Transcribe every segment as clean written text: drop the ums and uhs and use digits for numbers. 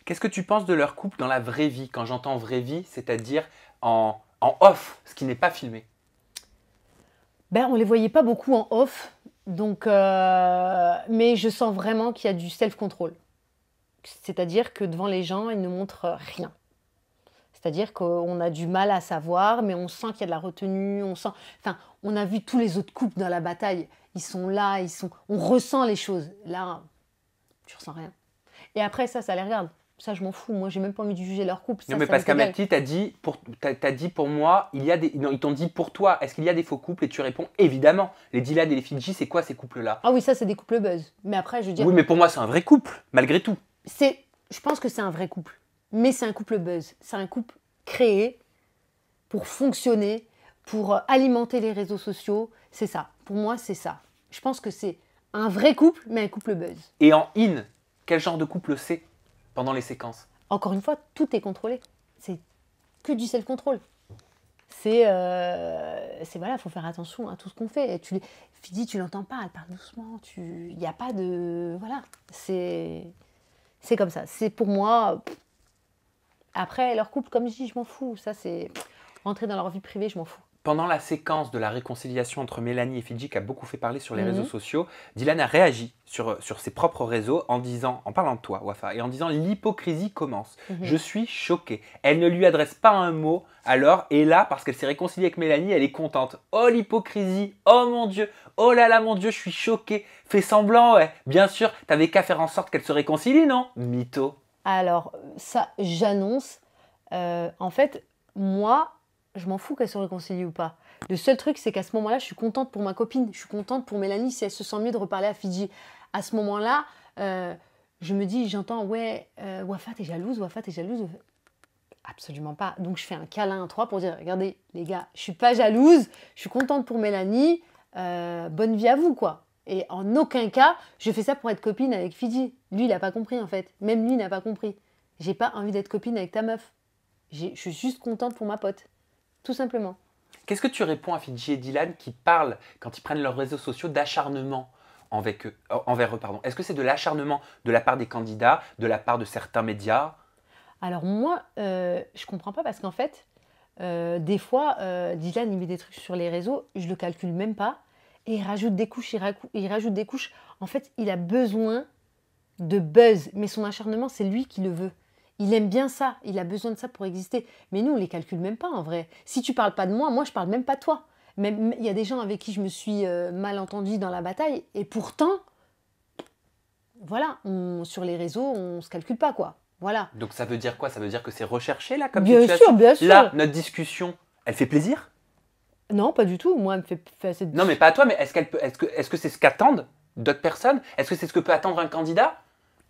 Qu'est-ce que tu penses de leur couple dans la vraie vie? Quand j'entends vraie vie, c'est-à-dire en off, ce qui n'est pas filmé. Ben, on les voyait pas beaucoup en off, donc, mais je sens vraiment qu'il y a du self-control. C'est-à-dire que devant les gens, ils ne montrent rien. C'est-à-dire qu'on a du mal à savoir, mais on sent qu'il y a de la retenue, on sent... Enfin, on a vu tous les autres couples dans la bataille. Ils sont là, on ressent les choses. Là, tu ressens rien. Et après, ça les regarde. Ça, je m'en fous. Moi, j'ai même pas envie de juger leur couple. Non, Ça, mais ça parce m'est égal. qu'Amati, t'as dit pour moi, il y a des. Non, ils t'ont dit pour toi, est-ce qu'il y a des faux couples? Et tu réponds évidemment. Les Dylan et les Fidji, c'est quoi ces couples-là? Ah oui, ça, c'est des couples buzz. Mais après, je veux dire, Oui, mais pour moi, c'est un vrai couple, malgré tout. je pense que c'est un vrai couple. Mais c'est un couple buzz. C'est un couple créé pour fonctionner, pour alimenter les réseaux sociaux. C'est ça. Pour moi, c'est ça. Je pense que c'est un vrai couple, mais un couple buzz. Et en in, quel genre de couple c'est pendant les séquences? Encore une fois, tout est contrôlé. C'est que du self-control. Voilà, faut faire attention à tout ce qu'on fait. Et Fidi, tu l'entends pas, elle parle doucement. Il n'y a pas de, voilà, c'est comme ça. C'est pour moi. Après leur couple, comme je dis, je m'en fous. Ça c'est rentrer dans leur vie privée, je m'en fous. Pendant la séquence de la réconciliation entre Mélanie et Fidji, qui a beaucoup fait parler sur les réseaux Mhm. sociaux, Dylan a réagi sur ses propres réseaux en parlant de toi, Wafa, et en disant l'hypocrisie commence. Mhm. Je suis choquée. Elle ne lui adresse pas un mot, alors, et là, parce qu'elle s'est réconciliée avec Mélanie, elle est contente. Oh l'hypocrisie, oh mon Dieu, oh là là mon Dieu, je suis choquée. Fais semblant, ouais. Bien sûr, t'avais qu'à faire en sorte qu'elle se réconcilie, non? Mytho. Alors ça, j'annonce. En fait, moi, je m'en fous qu'elle se réconcilie ou pas. Le seul truc, c'est qu'à ce moment-là, je suis contente pour ma copine. Je suis contente pour Mélanie si elle se sent mieux de reparler à Fidji. À ce moment-là, je me dis, j'entends, ouais, Wafa, t'es jalouse, Wafa, t'es jalouse. Absolument pas. Donc je fais un câlin à trois pour dire, regardez, les gars, je suis pas jalouse, je suis contente pour Mélanie, bonne vie à vous, quoi. Et en aucun cas, je fais ça pour être copine avec Fidji. Lui, il n'a pas compris, en fait. Même lui n'a pas compris. J'ai pas envie d'être copine avec ta meuf. Je suis juste contente pour ma pote. Tout simplement. Qu'est-ce que tu réponds à Fidji et Dylan qui parlent, quand ils prennent leurs réseaux sociaux, d'acharnement envers eux, pardon. Est-ce que c'est de l'acharnement de la part des candidats, de la part de certains médias? Alors moi, je comprends pas parce qu'en fait, des fois, Dylan, il met des trucs sur les réseaux, je le calcule même pas, et il rajoute des couches, il rajoute des couches. En fait, il a besoin de buzz, mais son acharnement, c'est lui qui le veut. Il aime bien ça, il a besoin de ça pour exister. Mais nous, on les calcule même pas en vrai. Si tu parles pas de moi, moi je parle même pas de toi. Même il y a des gens avec qui je me suis mal entendue dans la bataille, et pourtant, voilà, sur les réseaux, on se calcule pas quoi. Voilà. Donc ça veut dire quoi? Ça veut dire que c'est recherché là comme Bien situation? sûr, bien sûr. Là, notre discussion, elle fait plaisir? Non, pas du tout. Moi, elle me fait assez... Non, mais pas à toi, mais est-ce que c'est ce qu'attendent d'autres personnes? Est-ce que c'est ce que peut attendre un candidat?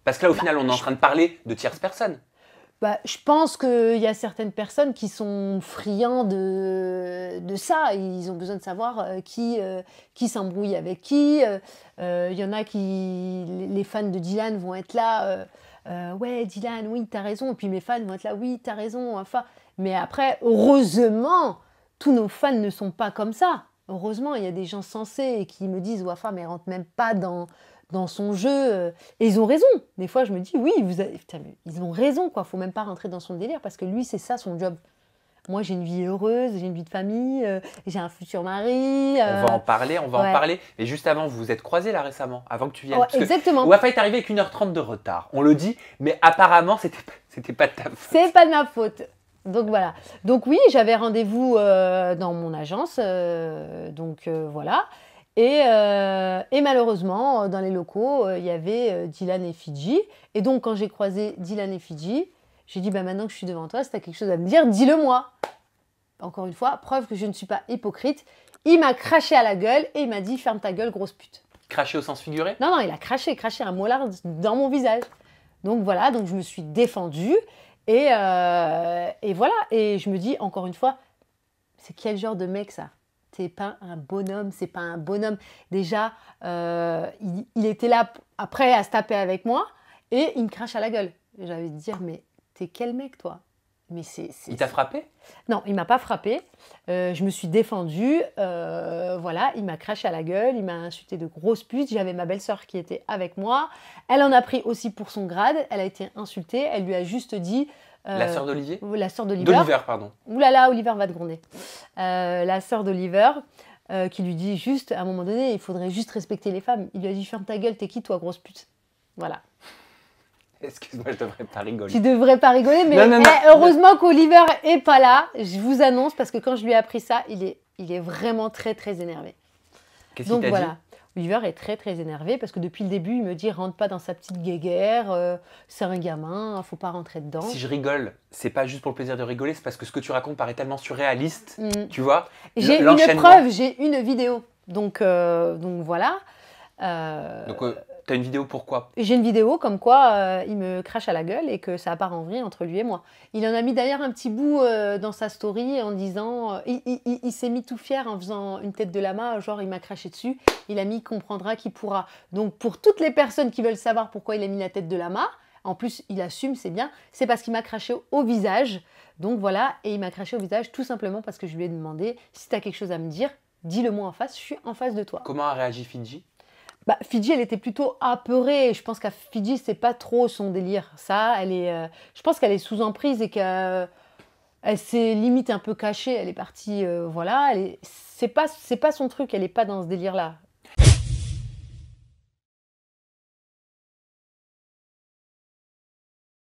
Parce que là, au final, on est en train de parler de tierces personnes. Bah, je pense qu'il y a certaines personnes qui sont friands de ça. Ils ont besoin de savoir qui s'embrouille avec qui. Il y en a qui... Les fans de Dylan vont être là. Ouais, Dylan, oui, t'as raison. Et puis mes fans vont être là. Oui, t'as raison. Enfin, mais après, heureusement, tous nos fans ne sont pas comme ça. Heureusement, il y a des gens sensés et qui me disent, Wafa, mais rentre même pas dans son jeu. Et ils ont raison. Des fois, je me dis, oui, putain, mais ils ont raison, quoi. Faut même pas rentrer dans son délire parce que lui, c'est ça son job. Moi, j'ai une vie heureuse, j'ai une vie de famille, j'ai un futur mari. On va en parler, on va ouais. en parler. Mais juste avant, vous vous êtes croisés là récemment, avant que tu viennes. Ouais, Parce que exactement. Wafa est arrivé avec 1h30 de retard. On le dit, mais apparemment, c'était pas de ta faute. C'est pas de ma faute. Donc voilà. Donc oui, j'avais rendez-vous dans mon agence. Voilà. Et malheureusement, dans les locaux, il y avait Dylan et Fidji. Et donc, quand j'ai croisé Dylan et Fidji, j'ai dit, bah, maintenant que je suis devant toi, si tu as quelque chose à me dire, dis-le-moi. Encore une fois, preuve que je ne suis pas hypocrite. Il m'a craché à la gueule et il m'a dit, ferme ta gueule, grosse pute. Craché au sens figuré? Non, non, il a craché un molar dans mon visage. Donc voilà, donc je me suis défendue. Et voilà. Et je me dis, encore une fois, c'est quel genre de mec ça? C'est pas un bonhomme, c'est pas un bonhomme. Déjà, il était là après à se taper avec moi et il me crache à la gueule. J'avais dit dire, mais t'es quel mec toi? Mais Il t'a frappé? Non, il m'a pas frappé. Je me suis défendue. Voilà, il m'a craché à la gueule, il m'a insulté de grosses putes. J'avais ma belle-sœur qui était avec moi. Elle en a pris aussi pour son grade. Elle a été insultée. Elle lui a juste dit. La sœur d'Olivier? La sœur d'Oliver. D'Oliver, pardon. Ouh là là, Oliver va te gronder. La sœur d'Oliver qui lui dit juste, à un moment donné, il faudrait juste respecter les femmes. Il lui a dit, ferme ta gueule, t'es qui toi, grosse pute? Voilà. Excuse-moi, je devrais pas rigoler. Tu devrais pas rigoler, mais Non. heureusement qu'Oliver est pas là. Je vous annonce, parce que quand je lui ai appris ça, il est vraiment très très énervé. Qu'est-ce qu'il Donc t'a voilà, dit? Oliver est très très énervé parce que depuis le début, il me dit rentre pas dans sa petite guéguerre, c'est un gamin, faut pas rentrer dedans. Si je rigole, c'est pas juste pour le plaisir de rigoler, c'est parce que ce que tu racontes paraît tellement surréaliste, tu Mm. vois? J'ai une L'enchaînement. preuve, j'ai une vidéo. Donc voilà. Donc, t'as une vidéo pourquoi? J'ai une vidéo comme quoi il me crache à la gueule et que ça part en vrille entre lui et moi. Il en a mis d'ailleurs un petit bout dans sa story en disant... il s'est mis tout fier en faisant une tête de lama, genre il m'a craché dessus. Il a mis comprendra qui pourra. Donc pour toutes les personnes qui veulent savoir pourquoi il a mis la tête de lama, en plus il assume, c'est bien, c'est parce qu'il m'a craché au visage. Donc voilà, et il m'a craché au visage tout simplement parce que je lui ai demandé si tu as quelque chose à me dire, dis-le-moi en face, je suis en face de toi. Comment a réagi Fidji? Bah, Fidji, elle était plutôt apeurée. Je pense qu'à Fidji, c'est pas trop son délire. Ça, je pense qu'elle est sous emprise et qu'elle s'est limite un peu cachée. Elle est partie, voilà. C'est pas son truc. Elle est pas dans ce délire-là.